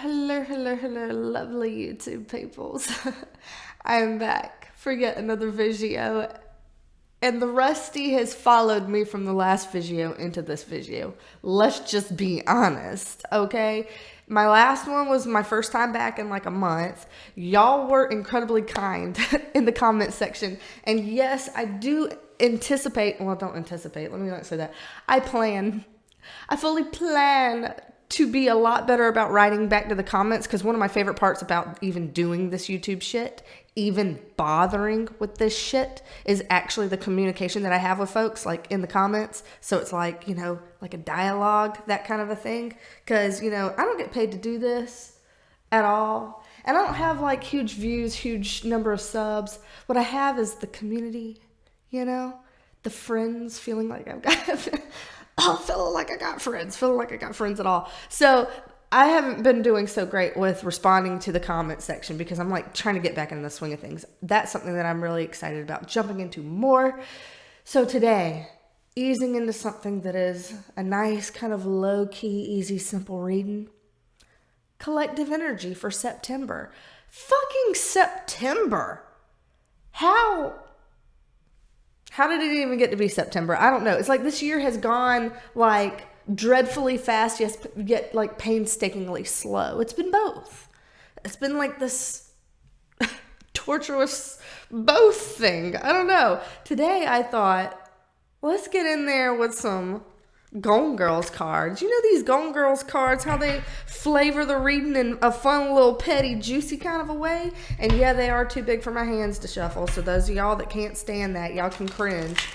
Hello, lovely YouTube peoples. I am back for yet another video, and the Rusty has followed me from the last video into this video. Let's just be honest, okay? My last one was my first time back in like a month. Y'all were incredibly kind in the comment section, and yes, I do anticipate, well, don't anticipate, let me not say that. I fully plan to be a lot better about writing back to the comments, because one of my favorite parts about even doing this YouTube shit, even bothering with this shit, is actually the communication that I have with folks, like in the comments. So it's like, you know, like a dialogue, that kind of a thing. Because, you know, I don't get paid to do this at all. And I don't have like huge views, huge number of subs. What I have is the community, you know, the friends, feeling like I've got... feeling like I got friends at all. So I haven't been doing so great with responding to the comment section because I'm like trying to get back into the swing of things. That's something that I'm really excited about jumping into more. So today, easing into something that is a nice kind of low-key, easy, simple reading. Collective energy for September. Fucking September. How did it even get to be September? I don't know. It's like this year has gone like dreadfully fast, yes, yet like painstakingly slow. It's been both. It's been like this torturous both thing. I don't know. Today I thought, let's get in there with some Golden Girls cards. You know these Golden Girls cards, how they flavor the reading in a fun little petty juicy kind of a way? And yeah, they are too big for my hands to shuffle, so those of y'all that can't stand that, y'all can cringe.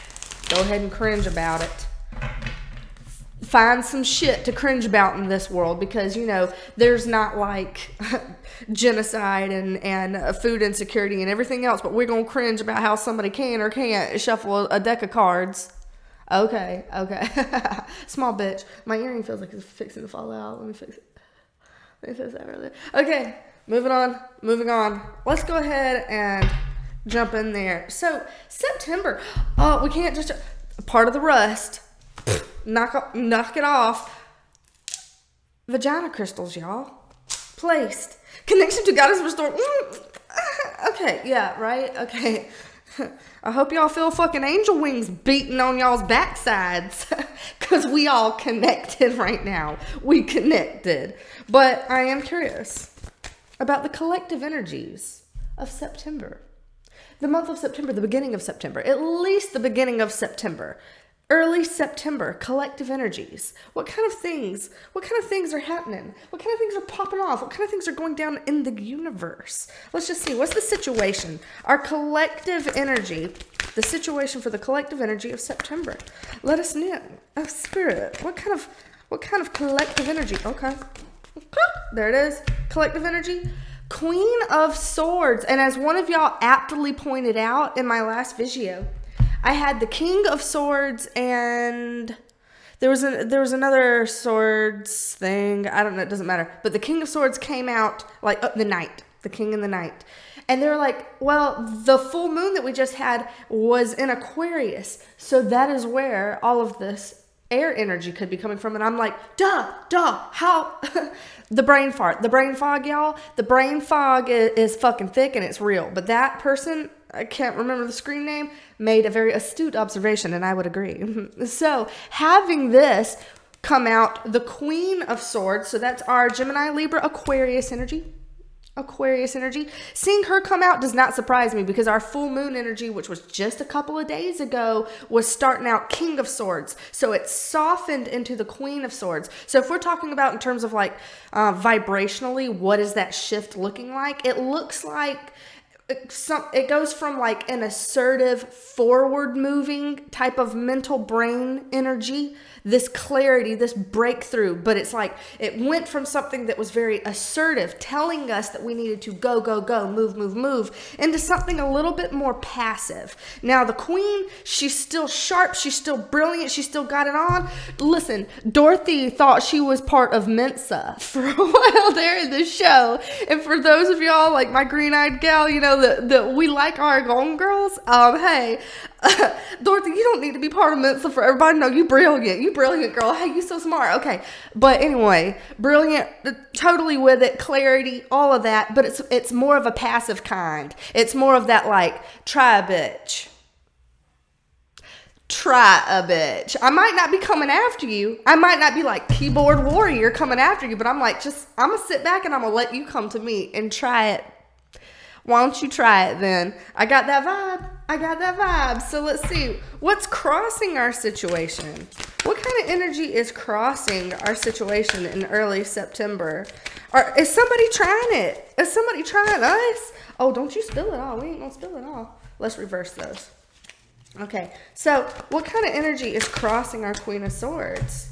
Go ahead and cringe about it. Find some shit to cringe about in this world, because, you know, there's not like genocide and food insecurity and everything else, but we're gonna cringe about how somebody can or can't shuffle a deck of cards. Okay. Small bitch. My earring feels like it's fixing to fall out. Let me fix it. That really. Okay, moving on. Let's go ahead and jump in there. So, September. Oh, we can't just... Part of the rust. Knock it off. Vagina crystals, y'all. Placed. Connection to goddess restored. Okay, yeah, right? Okay. I hope y'all feel fucking angel wings beating on y'all's backsides, because we all connected right now. We connected. But I am curious about the collective energies of September. The month of September, the beginning of September, at least the beginning of September. Early September, collective energies. What kind of things are happening? What kind of things are popping off? What kind of things are going down in the universe? Let's just see. What's the situation? Our collective energy, the situation for the collective energy of September. Let us know. Oh, Spirit, what kind of collective energy? Okay. There it is. Collective energy. Queen of Swords. And as one of y'all aptly pointed out in my last video, I had the King of Swords, and there was another swords thing. I don't know. It doesn't matter. But the King of Swords came out like the Knight, the King and the Knight. And they were like, well, the full moon that we just had was in Aquarius. So that is where all of this air energy could be coming from. And I'm like, duh, how? The brain fog, y'all. The brain fog is fucking thick and it's real. But that person, I can't remember the screen name, made a very astute observation, and I would agree. So having this come out, the Queen of Swords, so that's our Gemini, Libra, Aquarius energy. Seeing her come out does not surprise me, because our full moon energy, which was just a couple of days ago, was starting out King of Swords. So it softened into the Queen of Swords. So if we're talking about in terms of like vibrationally, what is that shift looking like? It looks like it goes from like an assertive, forward-moving type of mental brain energy, this clarity, this breakthrough, but it's like it went from something that was very assertive, telling us that we needed to go, move, into something a little bit more passive. Now, the Queen, she's still sharp, she's still brilliant, she still got it on. Listen, Dorothy thought she was part of Mensa for a while there in the show, and for those of y'all like my green-eyed gal, you know, that we like our Golden Girls, hey, Dorothy, you don't need to be part of Mensa for everybody to know you brilliant. You brilliant, girl. Hey, you so smart. Okay. But anyway, brilliant, totally with it, clarity, all of that. But it's more of a passive kind. It's more of that like, try a bitch. Try a bitch. I might not be coming after you. I might not be like keyboard warrior coming after you, but I'm like, I'm going to sit back and I'm going to let you come to me and try it. Why don't you try it then? I got that vibe. So let's see. What's crossing our situation? What kind of energy is crossing our situation in early September? Or is somebody trying it? Is somebody trying us? Oh, don't you spill it all. We ain't gonna spill it all. Let's reverse those. Okay, so what kind of energy is crossing our Queen of Swords?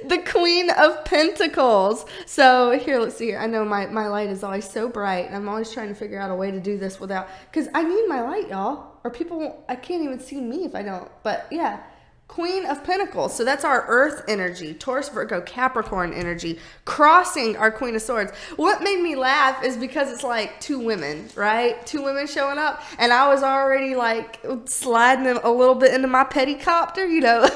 The Queen of Pentacles. So here, let's see here. I know my light is always so bright. I'm always trying to figure out a way to do this without, because I need my light, y'all. Or people won't, I can't even see me if I don't. But yeah, Queen of Pentacles. So that's our earth energy, Taurus, Virgo, Capricorn energy, crossing our Queen of Swords. What made me laugh is because it's like two women, right? Two women showing up. And I was already like sliding a little bit into my pettycopter, you know.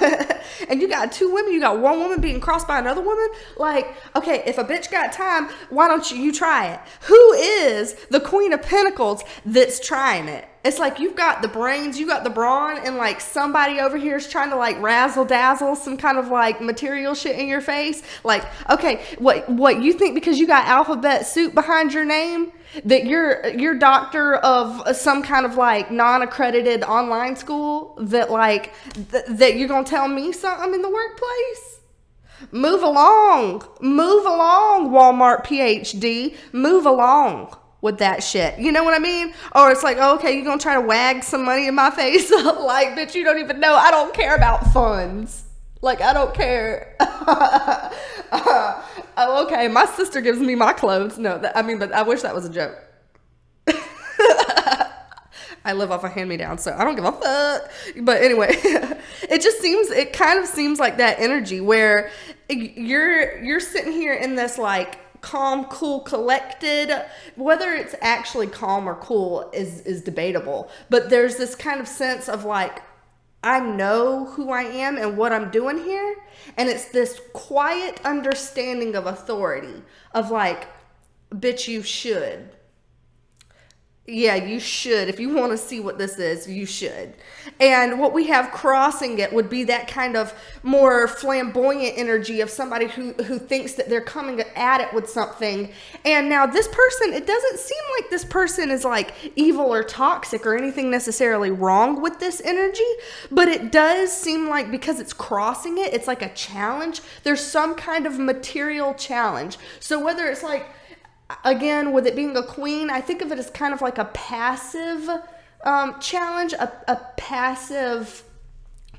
And you got two women, you got one woman being crossed by another woman. Like, okay, if a bitch got time, why don't you try it? Who is the Queen of Pentacles that's trying it? It's like you've got the brains, you got the brawn, and like somebody over here is trying to like razzle dazzle some kind of like material shit in your face. Like, okay, what you think because you got alphabet soup behind your name that you're doctor of some kind of like non-accredited online school that like that you're gonna tell me something in the workplace? Move along, Walmart PhD, move along with that shit. You know what I mean? Or it's like, oh, okay, you're gonna try to wag some money in my face. Like, bitch, you don't even know. I don't care about funds. Like, I don't care. Oh, okay, my sister gives me my clothes. No, but I wish that was a joke. I live off a hand-me-down, so I don't give a fuck. But anyway, it kind of seems like that energy where you're sitting here in this like calm, cool, collected. Whether it's actually calm or cool is debatable. But there's this kind of sense of like, I know who I am and what I'm doing here. And it's this quiet understanding of authority of like, bitch, you should. Yeah, you should. If you want to see what this is, you should. And what we have crossing it would be that kind of more flamboyant energy of somebody who thinks that they're coming at it with something. And now this person, it doesn't seem like this person is like evil or toxic or anything necessarily wrong with this energy, but it does seem like because it's crossing it, it's like a challenge. There's some kind of material challenge. So whether it's like, again, with it being a queen, I think of it as kind of like a passive challenge, a passive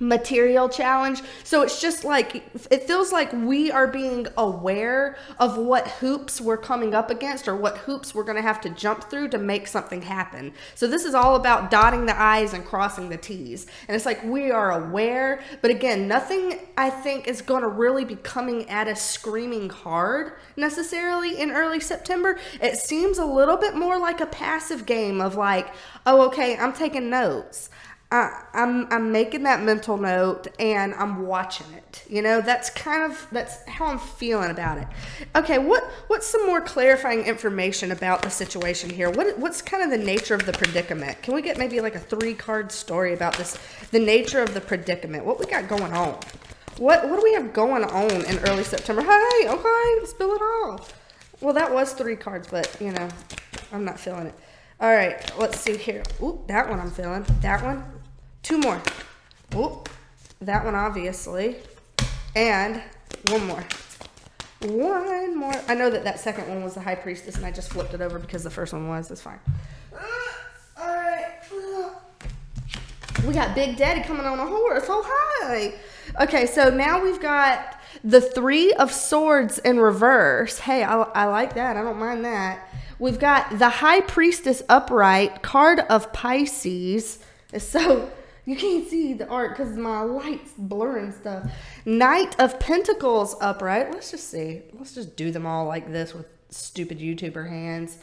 material challenge. So it's just like, it feels like we are being aware of what hoops we're coming up against or what hoops we're going to have to jump through to make something happen. So this is all about dotting the I's and crossing the T's. And it's like we are aware, but again, nothing I think is going to really be coming at us screaming hard necessarily in early September. It seems a little bit more like a passive game of like, oh, okay, I'm taking notes. I'm making that mental note and I'm watching it. You know, that's how I'm feeling about it. Okay, what's some more clarifying information about the situation here? What's kind of the nature of the predicament? Can we get maybe like a 3-card story about this, the nature of the predicament? What we got going on? What do we have going on in early September? Hey, okay, spill it all. Well, that was 3 cards, but you know, I'm not feeling it. All right, let's see here. Ooh, that one I'm feeling. That one. 2 more. Ooh, that one obviously. And one more. One more. I know that second one was the High Priestess and I just flipped it over because the first one was. It's fine. All right. We got Big Daddy coming on a horse. Oh, hi. Okay, so now we've got the 3 of Swords in reverse. Hey, I like that. I don't mind that. We've got the High Priestess upright, card of Pisces. So you can't see the art because my light's blurring stuff. Knight of Pentacles upright. Let's just see. Let's just do them all like this with stupid YouTuber hands.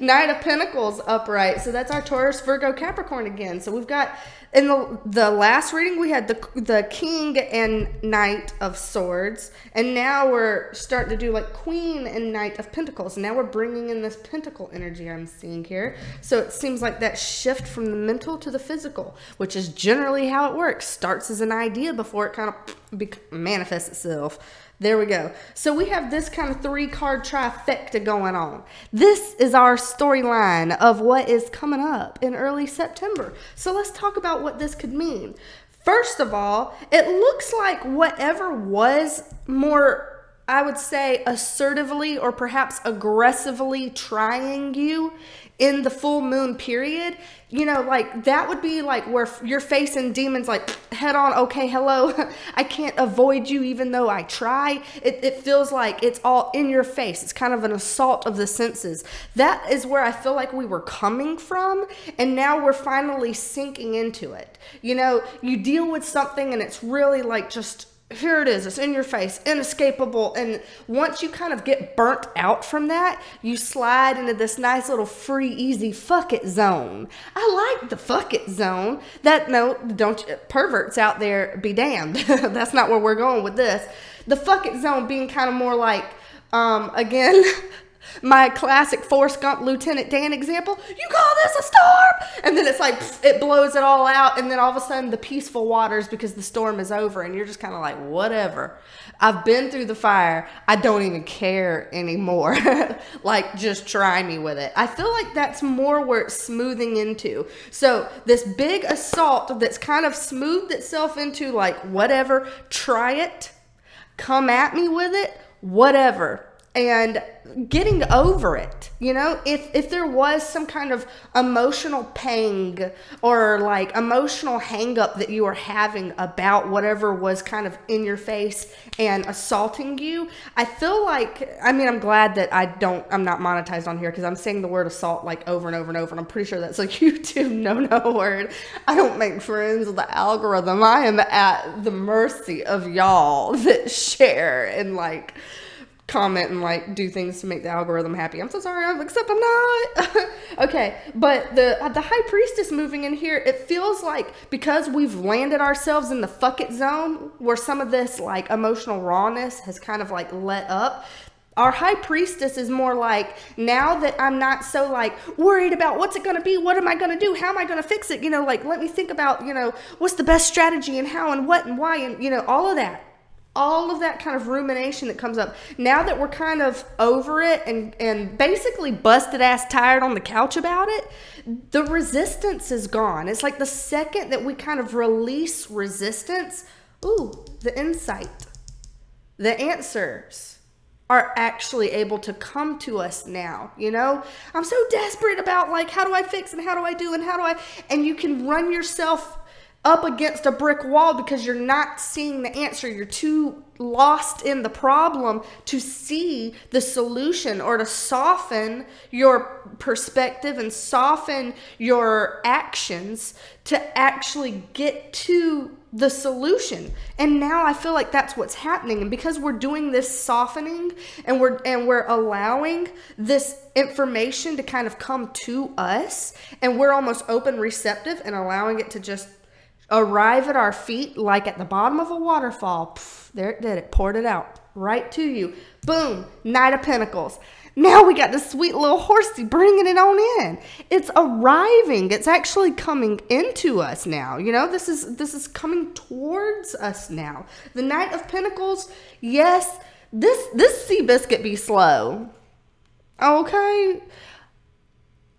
Knight of Pentacles upright. So that's our Taurus, Virgo, Capricorn again. So we've got, in the last reading, we had the King and Knight of Swords. And now we're starting to do like Queen and Knight of Pentacles. Now we're bringing in this Pentacle energy I'm seeing here. So it seems like that shift from the mental to the physical, which is generally how it works. Starts as an idea before it kind of manifests itself. There we go. So we have this kind of 3-card trifecta going on. This is our storyline of what is coming up in early September. So let's talk about what this could mean. First of all, it looks like whatever was more, I would say, assertively or perhaps aggressively trying you in the full moon period, you know, like that would be like where you're facing demons like head on. Okay, hello, I can't avoid you even though I try. It feels like it's all in your face. It's kind of an assault of the senses. That is where I feel like we were coming from, and now we're finally sinking into it. You know, you deal with something and it's really like just, here it is, it's in your face, inescapable. And once you kind of get burnt out from that, you slide into this nice little free, easy fuck it zone. I like the fuck it zone. Perverts out there be damned. That's not where we're going with this. The fuck it zone being kind of more like, again, my classic Forrest Gump Lieutenant Dan example. You call this a storm? And then it's like, it blows it all out. And then all of a sudden the peaceful waters because the storm is over. And you're just kind of like, whatever. I've been through the fire. I don't even care anymore. Like, just try me with it. I feel like that's more where it's smoothing into. So this big assault that's kind of smoothed itself into like, whatever, try it, come at me with it, whatever. And getting over it, you know, if there was some kind of emotional pang or like emotional hang up that you were having about whatever was kind of in your face and assaulting you, I feel like, I mean, I'm glad that I'm not monetized on here because I'm saying the word assault like over and over and over, and I'm pretty sure that's a YouTube no word. I don't make friends with the algorithm. I am at the mercy of y'all that share and like comment and like do things to make the algorithm happy. I'm so sorry, except I'm not. Okay, but the High Priestess moving in here, it feels like because we've landed ourselves in the fuck it zone where some of this like emotional rawness has kind of like let up. Our High Priestess is more like, now that I'm not so like worried about what's it going to be, what am I going to do, how am I going to fix it, you know, like let me think about, you know, what's the best strategy and how and what and why and, you know, all of that kind of rumination that comes up. Now that we're kind of over it and basically busted ass tired on the couch about it, the resistance is gone. It's like the second that we kind of release resistance, the insight, the answers are actually able to come to us now. You know, I'm so desperate about like, how do I fix and how do I do and you can run yourself up against a brick wall because you're not seeing the answer. You're too lost in the problem to see the solution or to soften your perspective and soften your actions to actually get to the solution. And now I feel like that's what's happening. And because we're doing this softening and we're allowing this information to kind of come to us, and we're almost open receptive and allowing it to just arrive at our feet like at the bottom of a waterfall. Pff, there it did. It poured it out right to you. Boom. Knight of Pentacles. Now we got this sweet little horsey bringing it on in. It's arriving. It's actually coming into us now. You know, this is coming towards us now. The Knight of Pentacles. Yes, this Seabiscuit be slow. Okay.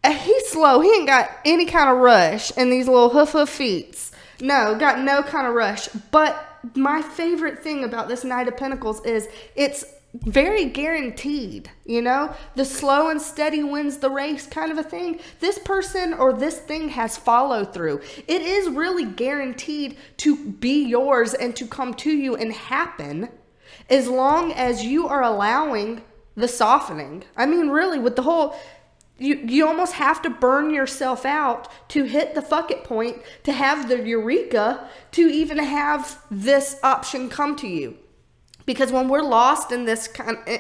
He's slow. He ain't got any kind of rush in these little hoof feet. No, got no kind of rush. But my favorite thing about this Knight of Pentacles is it's very guaranteed, you know? The slow and steady wins the race kind of a thing. This person or this thing has follow through. It is really guaranteed to be yours and to come to you and happen as long as you are allowing the softening. I mean, really, with the whole... You almost have to burn yourself out to hit the fuck it point, to have the eureka, to even have this option come to you. Because when we're lost in this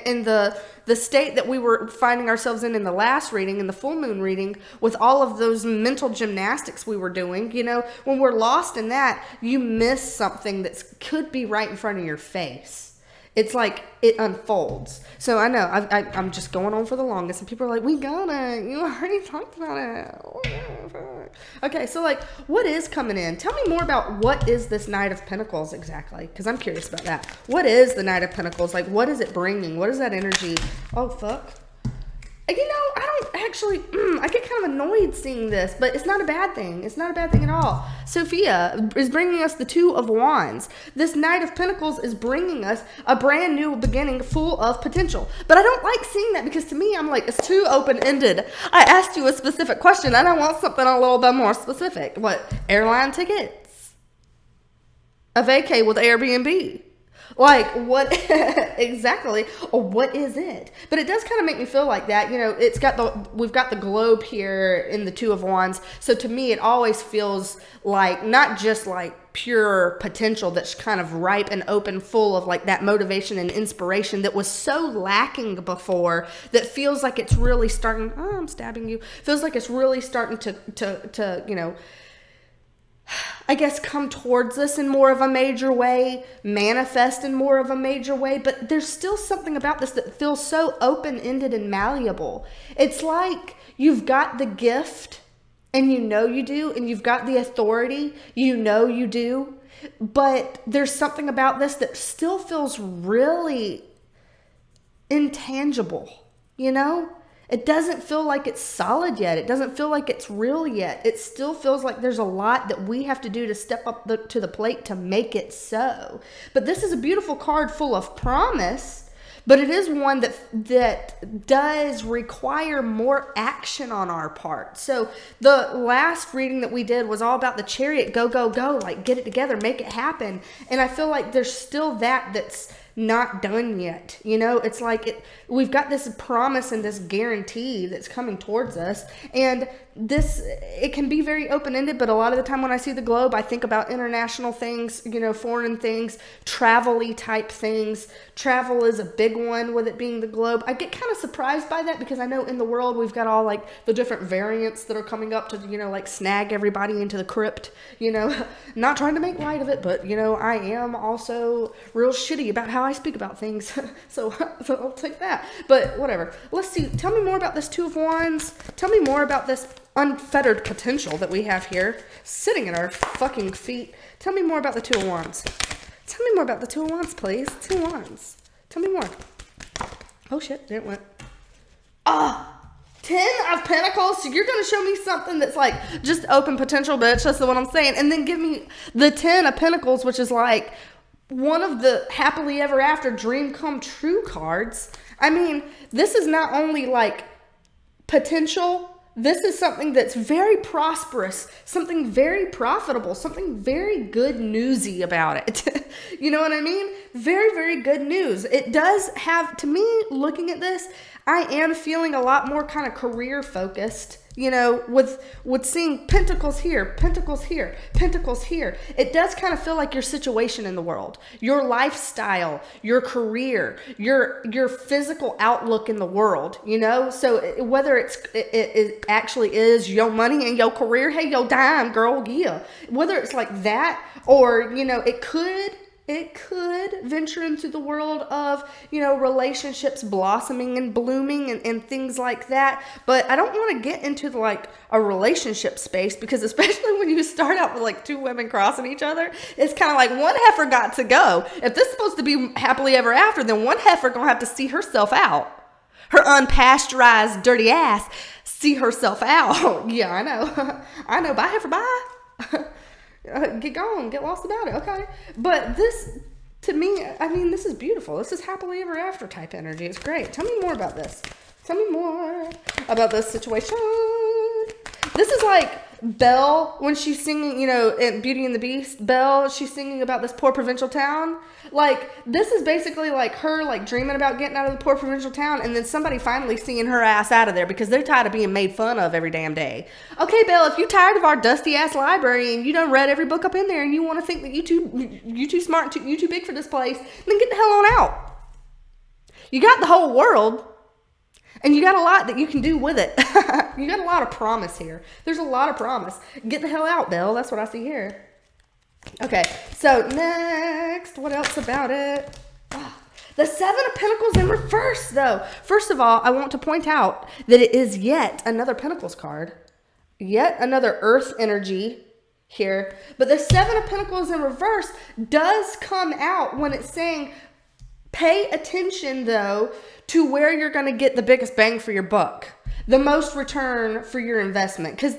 in the state that we were finding ourselves in the last reading, in the full moon reading, with all of those mental gymnastics we were doing, you know, when we're lost in that, you miss something that could be right in front of your face. It's like it unfolds. So I know I'm just going on for the longest, and people are like, "We got it. You already talked about it." Okay, so like, what is coming in? Tell me more about what is this Knight of Pentacles exactly, because I'm curious about that. What is the Knight of Pentacles? Like, what is it bringing? What is that energy? Oh fuck. You know, I don't actually, I get kind of annoyed seeing this, but it's not a bad thing. It's not a bad thing at all. Sophia is bringing us the Two of Wands. This Knight of Pentacles is bringing us a brand new beginning full of potential. But I don't like seeing that, because to me, I'm like, it's too open-ended. I asked you a specific question, and I want something a little bit more specific. What? Airline tickets? A vacay with Airbnb? Like, what exactly, or what is it? But it does kind of make me feel like that. You know, we've got the globe here in the Two of Wands. So to me, it always feels like not just like pure potential that's kind of ripe and open, full of like that motivation and inspiration that was so lacking before, that feels like it's really starting, oh, I'm stabbing you. Feels like it's really starting to, you know, I guess, come towards us in more of a major way, manifest in more of a major way, but there's still something about this that feels so open-ended and malleable. It's like you've got the gift, and you know you do, and you've got the authority, you know you do, but there's something about this that still feels really intangible, you know? It doesn't feel like it's solid yet. It doesn't feel like it's real yet. It still feels like there's a lot that we have to do to step up to the plate to make it so. But this is a beautiful card full of promise, but it is one that does require more action on our part. So the last reading that we did was all about the Chariot, go, go, go, like get it together, make it happen. And I feel like there's still that's not done yet. You know, it's like we've got this promise and this guarantee that's coming towards us, and it can be very open-ended, but a lot of the time when I see the globe, I think about international things, you know, foreign things, travel-y type things. Travel is a big one with it being the globe. I get kind of surprised by that, because I know in the world we've got all like the different variants that are coming up to, you know, like snag everybody into the crypt, you know. Not trying to make light of it, but you know, I am also real shitty about how I speak about things. so I'll take that. But whatever. Let's see. Tell me more about this Two of Wands. Tell me more about this unfettered potential that we have here sitting at our fucking feet. Tell me more about the Two of Wands. Tell me more about the Two of Wands, please. Two of Wands. Tell me more. Oh shit, it went. Ten of Pentacles. So you're going to show me something that's like just open potential, bitch. That's what I'm saying. And then give me the Ten of Pentacles, which is like one of the happily ever after dream come true cards. I mean, this is not only like potential, this is something that's very prosperous, something very profitable, something very good newsy about it. You know what I mean? Very, very good news. It does have, to me, looking at this, I am feeling a lot more kind of career focused, you know, with seeing pentacles here, pentacles here, pentacles here. It does kind of feel like your situation in the world, your lifestyle, your career, your physical outlook in the world, you know? So whether it actually is your money and your career, hey, yo, dime, girl, yeah. Whether it's like that, or, you know, it could venture into the world of, you know, relationships blossoming and blooming and things like that. But I don't want to get into like a relationship space, because especially when you start out with like two women crossing each other, it's kind of like one heifer got to go. If this is supposed to be happily ever after, then one heifer gonna have to see herself out. Her unpasteurized dirty ass see herself out. Yeah, I know. I know. Bye, heifer, bye. Get gone, get lost about it. Okay. But this, to me, I mean, this is beautiful. This is happily ever after type energy. It's great. Tell me more about this. Tell me more about this situation. This is like Belle when she's singing, you know, in Beauty and the Beast. Belle, she's singing about this poor provincial town. Like, this is basically like her, like, dreaming about getting out of the poor provincial town, and then somebody finally seeing her ass out of there because they're tired of being made fun of every damn day. Okay, Belle, if you're tired of our dusty ass library and you done read every book up in there and you want to think that you too smart, you too big for this place, then get the hell on out. You got the whole world. And you got a lot that you can do with it. You got a lot of promise here. There's a lot of promise. Get the hell out, Belle. That's what I see here. Okay, so next, what else about it? The Seven of Pentacles in reverse, though. First of all, I want to point out that it is yet another Pentacles card. Yet another Earth energy here. But the Seven of Pentacles in reverse does come out when it's saying, pay attention, though, to where you're going to get the biggest bang for your buck, the most return for your investment. Because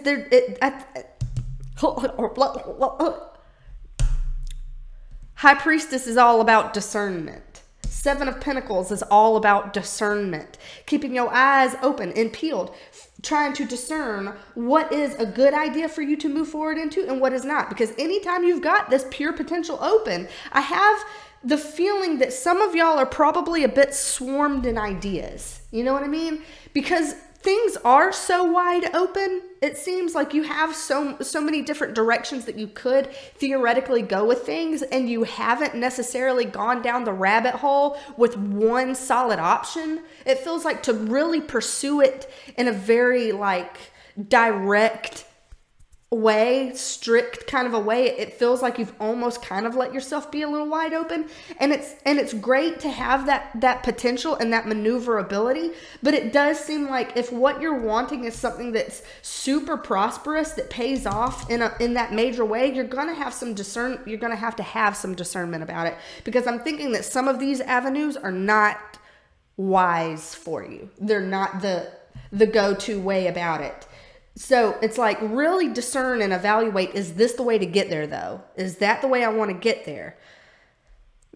High Priestess is all about discernment. Seven of Pentacles is all about discernment, keeping your eyes open and peeled, trying to discern what is a good idea for you to move forward into and what is not. Because anytime you've got this pure potential open, I have the feeling that some of y'all are probably a bit swarmed in ideas. You know what I mean? Because things are so wide open. It seems like you have so many different directions that you could theoretically go with things, and you haven't necessarily gone down the rabbit hole with one solid option. It feels like to really pursue it in a very like direct way, strict kind of a way, it feels like you've almost kind of let yourself be a little wide open, and it's great to have that potential and that maneuverability. But it does seem like if what you're wanting is something that's super prosperous that pays off in that major way, you're gonna have to have some discernment about it, because I'm thinking that some of these avenues are not wise for you. They're not the go-to way about it. So it's like really discern and evaluate, is this the way to get there though? Is that the way I want to get there?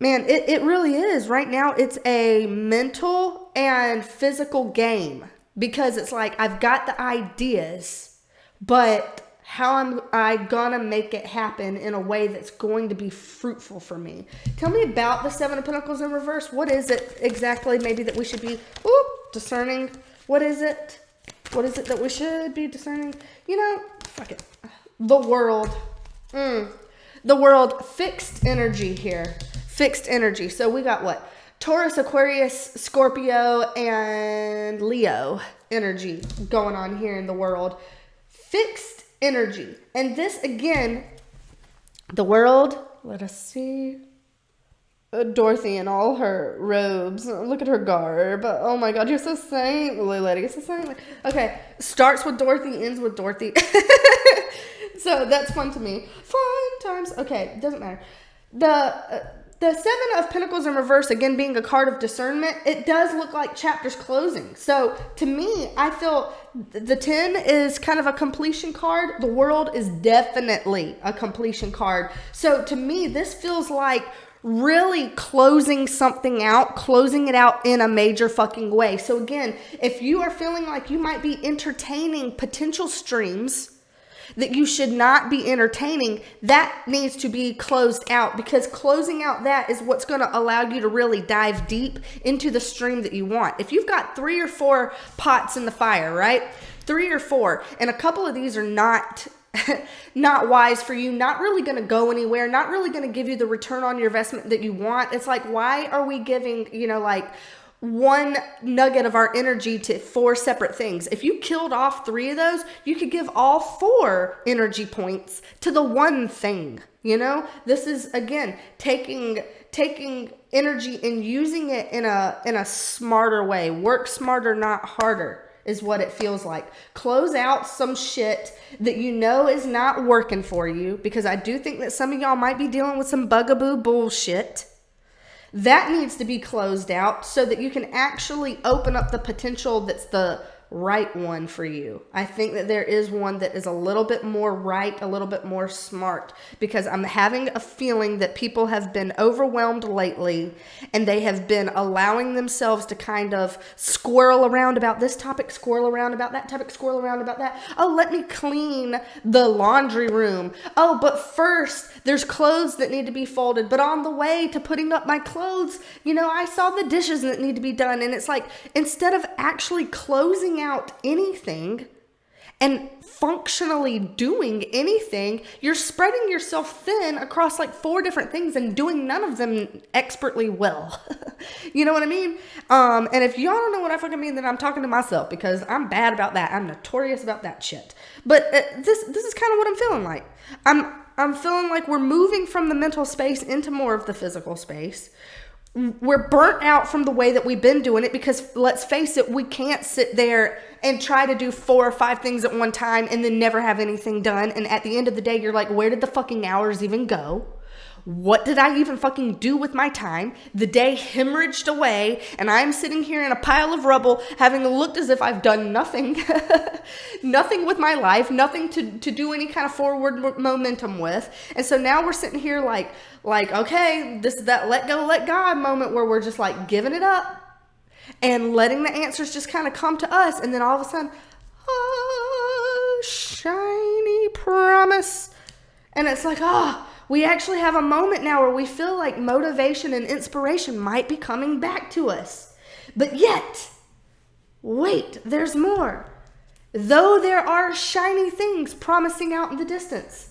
Man, it really is. Right now it's a mental and physical game, because it's like I've got the ideas, but how am I gonna make it happen in a way that's going to be fruitful for me? Tell me about the Seven of Pentacles in reverse. What is it exactly maybe that we should be discerning? What is it? What is it that we should be discerning? You know, fuck it. The world. The world. Fixed energy here. Fixed energy. So we got what? Taurus, Aquarius, Scorpio, and Leo energy going on here in the world. Fixed energy. And this, again, the world. Let us see. Dorothy in all her robes. Look at her garb. Oh my god, you're so saintly, lady. You're so saintly. Okay, starts with Dorothy, ends with Dorothy. So that's fun to me. Fun times. Okay, doesn't matter. The Seven of Pentacles in reverse, again being a card of discernment, it does look like chapters closing. So to me, I feel the 10 is kind of a completion card. The world is definitely a completion card. So to me, this feels like really closing something out, closing it out in a major fucking way. So again, if you are feeling like you might be entertaining potential streams that you should not be entertaining, that needs to be closed out, because closing out that is what's going to allow you to really dive deep into the stream that you want. If you've got 3 or 4 pots in the fire, right? 3 or 4, and a couple of these are not wise for you, not really going to go anywhere, not really going to give you the return on your investment that you want. It's like, why are we giving, you know, like one nugget of our energy to 4 separate things? If you killed off 3 of those, you could give all 4 energy points to the one thing. You know, this is again taking energy and using it in a smarter way. Work smarter, not harder, is what it feels like. Close out some shit that you know is not working for you, because I do think that some of y'all might be dealing with some bugaboo bullshit. That needs to be closed out so that you can actually open up the potential that's the right one for you. I think that there is one that is a little bit more right, a little bit more smart, because I'm having a feeling that people have been overwhelmed lately and they have been allowing themselves to kind of squirrel around about this topic, squirrel around about that topic, squirrel around about that. Oh, let me clean the laundry room. Oh, but first there's clothes that need to be folded. But on the way to putting up my clothes, I saw the dishes that need to be done. And it's like, instead of actually closing out anything and functionally doing anything, you're spreading yourself thin across like 4 different things and doing none of them expertly well. You know what I mean? And if y'all don't know what I fucking mean, then I'm talking to myself, because I'm bad about that. I'm notorious about that shit. But this is kind of what I'm feeling like. I'm feeling like we're moving from the mental space into more of the physical space. We're burnt out from the way that we've been doing it, because let's face it, we can't sit there and try to do 4 or 5 things at one time and then never have anything done. And at the end of the day, you're like, where did the fucking hours even go? What did I even fucking do with my time? The day hemorrhaged away, and I'm sitting here in a pile of rubble, having looked as if I've done nothing, nothing with my life, nothing to do any kind of forward momentum with. And so now we're sitting here like, okay, this is that let go, let God moment where we're just like giving it up and letting the answers just kind of come to us. And then all of a sudden, shiny promise. And it's like, we actually have a moment now where we feel like motivation and inspiration might be coming back to us. But yet, wait, there's more. Though there are shiny things promising out in the distance,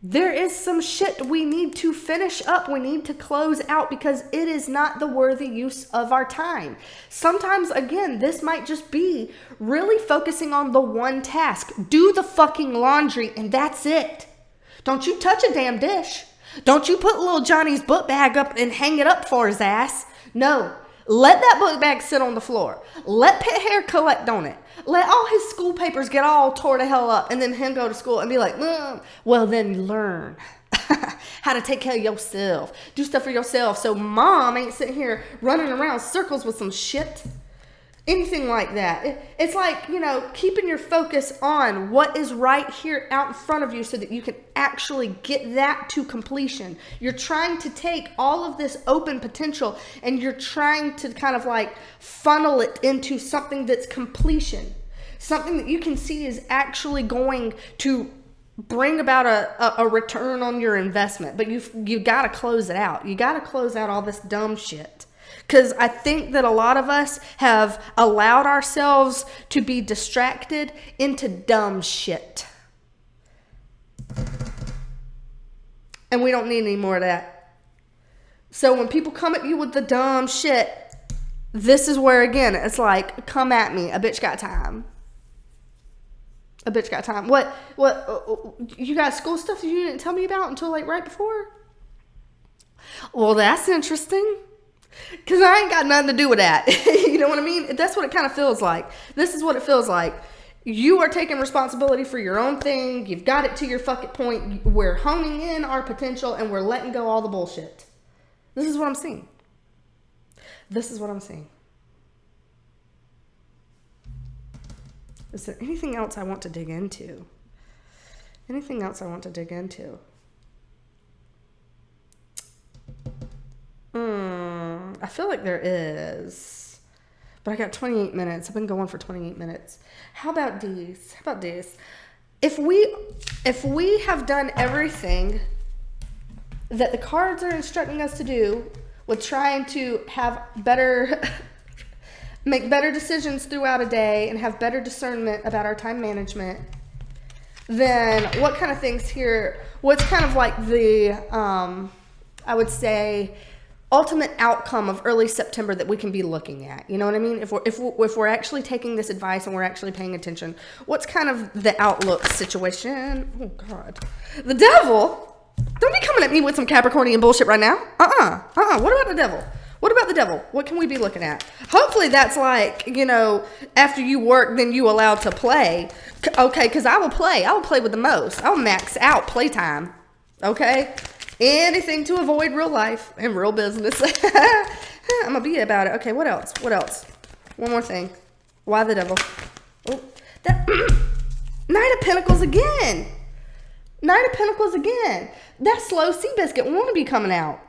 there is some shit we need to finish up. We need to close out, because it is not the worthy use of our time. Sometimes, again, this might just be really focusing on the one task. Do the fucking laundry, and that's it. Don't you touch a damn dish. Don't you put little Johnny's book bag up and hang it up for his ass. No. Let that book bag sit on the floor. Let pet hair collect on it. Let all his school papers get all tore to hell up, and then him go to school and be like, well, then learn how to take care of yourself. Do stuff for yourself, so mom ain't sitting here running around circles with some shit. Anything like that. It's like, keeping your focus on what is right here out in front of you so that you can actually get that to completion. You're trying to take all of this open potential and you're trying to kind of like funnel it into something that's completion. Something that you can see is actually going to bring about a return on your investment. But you got to close it out. You got to close out all this dumb shit. Because I think that a lot of us have allowed ourselves to be distracted into dumb shit. And we don't need any more of that. So when people come at you with the dumb shit, this is where, again, it's like, come at me. A bitch got time. A bitch got time. What, you got school stuff that you didn't tell me about until like right before? Well, that's interesting. Because I ain't got nothing to do with that. You know what I mean? That's what it kind of feels like. This is what it feels like. You are taking responsibility for your own thing. You've got it to your fucking point. We're honing in our potential and we're letting go all the bullshit. This is what I'm seeing. This is what I'm seeing. Is there anything else I want to dig into? Anything else I want to dig into? I feel like there is, but I got 28 minutes. I've been going for 28 minutes. How about these? If we have done everything that the cards are instructing us to do with trying to have better, make better decisions throughout a day and have better discernment about our time management, then what kind of things here, what's kind of like the, I would say, ultimate outcome of early September that we can be looking at? You know what I mean? If we're actually taking this advice and we're actually paying attention, what's kind of the outlook situation? Oh God, the devil! Don't be coming at me with some Capricornian bullshit right now. What about the devil? What about the devil? What can we be looking at? Hopefully that's like, after you work, then you allowed to play. Okay, because I will play. I will play with the most. I'll max out playtime. Okay? Anything to avoid real life and real business. I'm going to be about it. Okay, what else? One more thing. Why the devil? Oh, that Knight of Pentacles again. Knight of Pentacles again. That Slow Seabiscuit want to be coming out.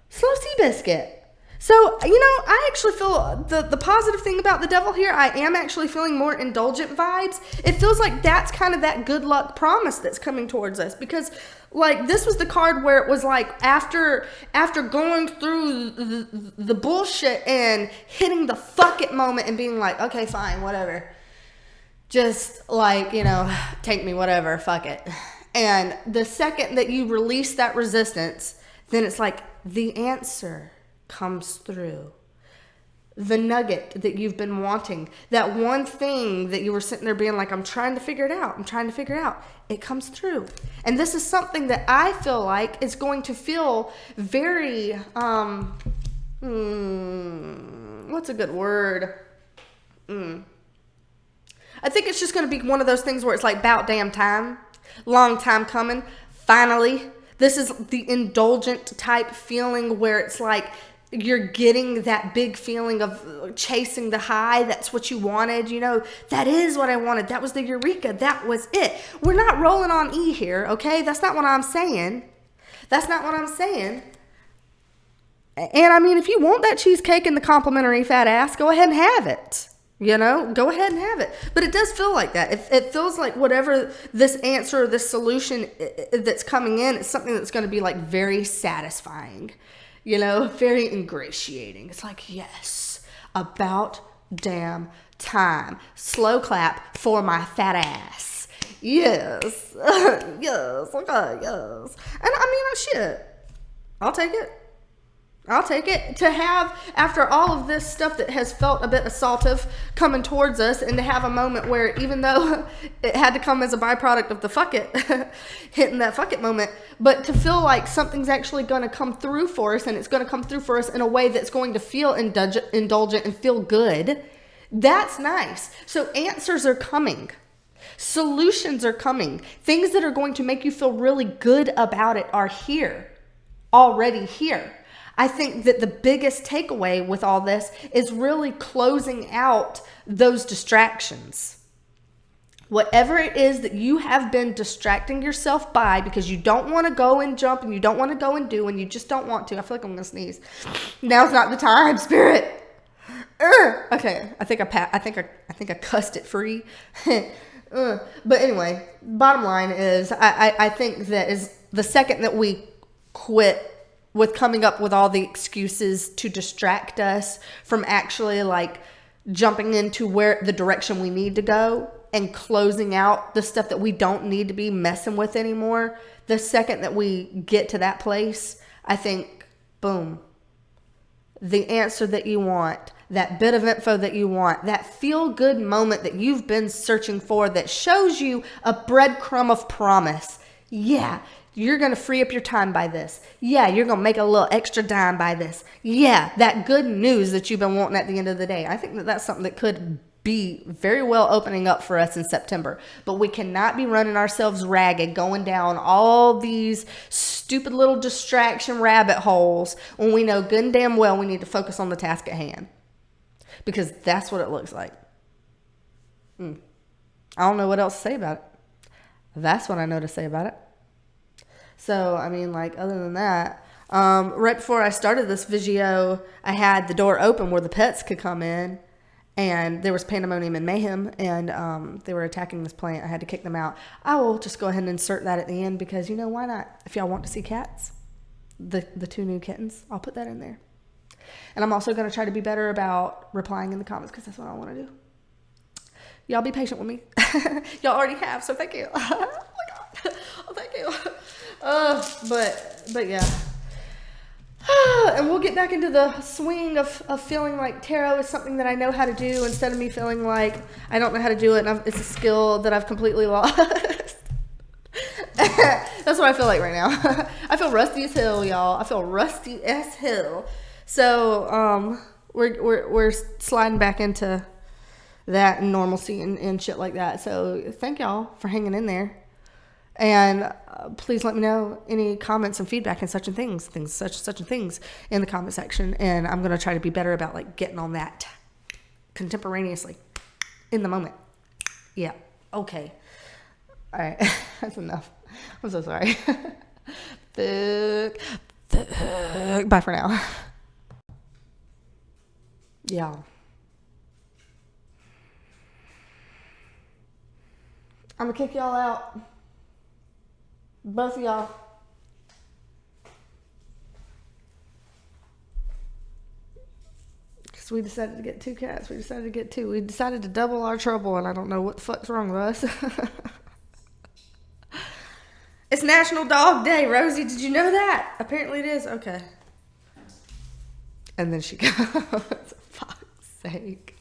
Slow Seabiscuit. So, I actually feel the positive thing about the devil here, I am actually feeling more indulgent vibes. It feels like that's kind of that good luck promise that's coming towards us. Because, like, this was the card where it was like, after going through the bullshit and hitting the fuck it moment and being like, okay, fine, whatever. Just, like, take me, whatever, fuck it. And the second that you release that resistance, then it's like the answer comes through. The nugget that you've been wanting, that one thing that you were sitting there being like, I'm trying to figure it out. It comes through. And this is something that I feel like is going to feel very, what's a good word? I think it's just going to be one of those things where it's like about damn time. Long time coming. Finally. This is the indulgent type feeling where it's like you're getting that big feeling of chasing the high. That's what you wanted. That is what I wanted. That was the eureka. That was it. We're not rolling on E here, okay? That's not what I'm saying. And I mean, if you want that cheesecake and the complimentary fat ass, go ahead and have it. Go ahead and have it. But it does feel like that. It feels like whatever this answer or this solution that's coming in is something that's going to be like very satisfying, very ingratiating. It's like, yes, about damn time. Slow clap for my fat ass. Yes. Yes. Okay, yes. And I mean, shit. I'll take it. To have, after all of this stuff that has felt a bit assaultive coming towards us, and to have a moment where, even though it had to come as a byproduct of the fuck it, hitting that fuck it moment, but to feel like something's actually going to come through for us, and it's going to come through for us in a way that's going to feel indulgent and feel good, that's nice. So answers are coming. Solutions are coming. Things that are going to make you feel really good about it are here. Already here. I think that the biggest takeaway with all this is really closing out those distractions. Whatever it is that you have been distracting yourself by because you don't want to go and jump and you don't want to go and do and you just don't want to. I feel like I'm going to sneeze. Now's not the time, Spirit. Okay, I think I cussed it free. But anyway, bottom line is I think that is the second that we quit with coming up with all the excuses to distract us from actually like jumping into where the direction we need to go and closing out the stuff that we don't need to be messing with anymore. The second that we get to that place, I think, boom, the answer that you want, that bit of info that you want, that feel-good moment that you've been searching for that shows you a breadcrumb of promise. Yeah, you're going to free up your time by this. Yeah, you're going to make a little extra dime by this. Yeah, that good news that you've been wanting at the end of the day. I think that that's something that could be very well opening up for us in September. But we cannot be running ourselves ragged, going down all these stupid little distraction rabbit holes when we know good and damn well we need to focus on the task at hand. Because that's what it looks like. I don't know what else to say about it. That's what I know to say about it. So, I mean, like, other than that, right before I started this video, I had the door open where the pets could come in, and there was pandemonium and mayhem, and they were attacking this plant. I had to kick them out. I will just go ahead and insert that at the end because, why not? If y'all want to see cats, the 2 new kittens, I'll put that in there. And I'm also going to try to be better about replying in the comments because that's what I want to do. Y'all be patient with me. Y'all already have, so thank you. Oh, my God. Oh, thank you. But yeah. And we'll get back into the swing of feeling like tarot is something that I know how to do instead of me feeling like I don't know how to do it and it's a skill that I've completely lost. That's what I feel like right now. I feel rusty as hell, y'all. I feel rusty as hell. So we're sliding back into that and normalcy and shit like that. So thank y'all for hanging in there. And please let me know any comments and feedback and such and things such and things in the comment section. And I'm going to try to be better about like getting on that contemporaneously. in the moment. Yeah. Okay. All right. That's enough. I'm so sorry. Bye for now. Yeah. I'm gonna kick y'all out. Both of y'all. Because we decided to get 2 cats. We decided to get 2. We decided to double our trouble, and I don't know what the fuck's wrong with us. It's National Dog Day, Rosie. Did you know that? Apparently it is. Okay. And then she goes, for fuck's sake.